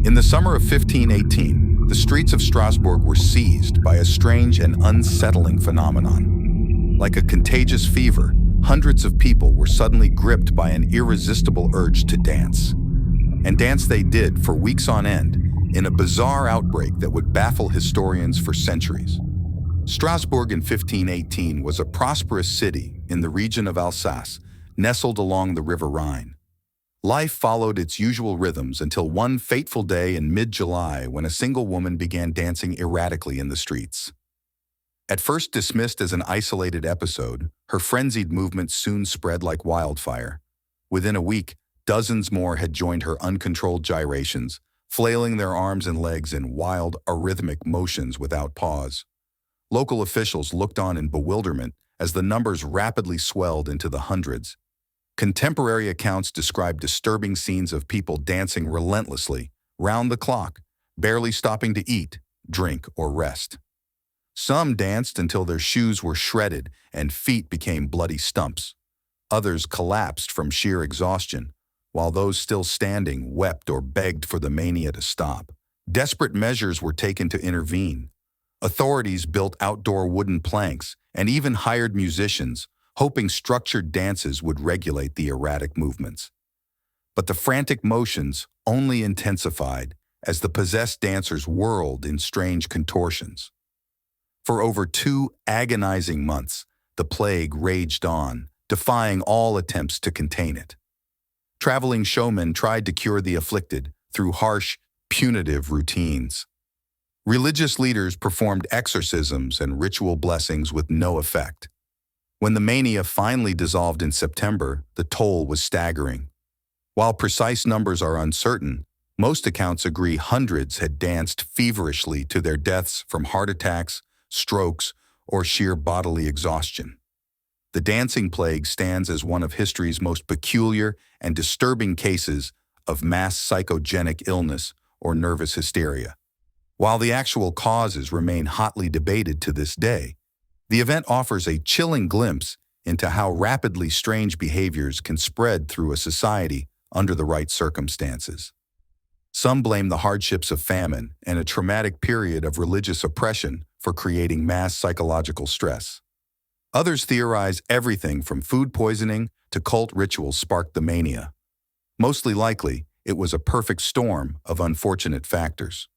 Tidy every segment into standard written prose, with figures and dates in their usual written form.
In the summer of 1518, the streets of Strasbourg were seized by a strange and unsettling phenomenon. Like a contagious fever, hundreds of people were suddenly gripped by an irresistible urge to dance. And dance they did for weeks on end, in a bizarre outbreak that would baffle historians for centuries. Strasbourg in 1518 was a prosperous city in the region of Alsace, nestled along the River Rhine. Life followed its usual rhythms until one fateful day in mid-July when a single woman began dancing erratically in the streets. At first dismissed as an isolated episode, her frenzied movements soon spread like wildfire. Within a week, dozens more had joined her uncontrolled gyrations, flailing their arms and legs in wild, arrhythmic motions without pause. Local officials looked on in bewilderment as the numbers rapidly swelled into the hundreds. Contemporary accounts describe disturbing scenes of people dancing relentlessly, round the clock, barely stopping to eat, drink, or rest. Some danced until their shoes were shredded and feet became bloody stumps. Others collapsed from sheer exhaustion, while those still standing wept or begged for the mania to stop. Desperate measures were taken to intervene. Authorities built outdoor wooden planks and even hired musicians, hoping structured dances would regulate the erratic movements. But the frantic motions only intensified as the possessed dancers whirled in strange contortions. For over 2 agonizing months, the plague raged on, defying all attempts to contain it. Traveling showmen tried to cure the afflicted through harsh, punitive routines. Religious leaders performed exorcisms and ritual blessings with no effect. When the mania finally dissolved in September, the toll was staggering. While precise numbers are uncertain, most accounts agree hundreds had danced feverishly to their deaths from heart attacks, strokes, or sheer bodily exhaustion. The dancing plague stands as one of history's most peculiar and disturbing cases of mass psychogenic illness or nervous hysteria. While the actual causes remain hotly debated to this day, the event offers a chilling glimpse into how rapidly strange behaviors can spread through a society under the right circumstances. Some blame the hardships of famine and a traumatic period of religious oppression for creating mass psychological stress. Others theorize everything from food poisoning to cult rituals sparked the mania. Mostly likely, it was a perfect storm of unfortunate factors.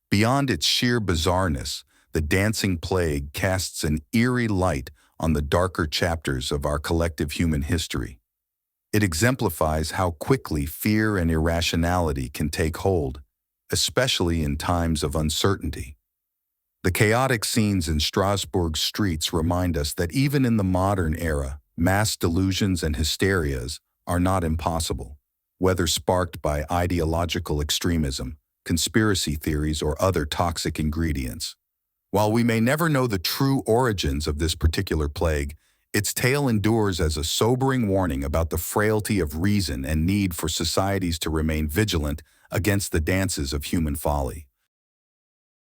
Beyond its sheer bizarreness, the dancing plague casts an eerie light on the darker chapters of our collective human history. It exemplifies how quickly fear and irrationality can take hold, especially in times of uncertainty. The chaotic scenes in Strasbourg's streets remind us that even in the modern era, mass delusions and hysterias are not impossible, whether sparked by ideological extremism, conspiracy theories, or other toxic ingredients. While we may never know the true origins of this particular plague, its tale endures as a sobering warning about the frailty of reason and need for societies to remain vigilant against the dances of human folly.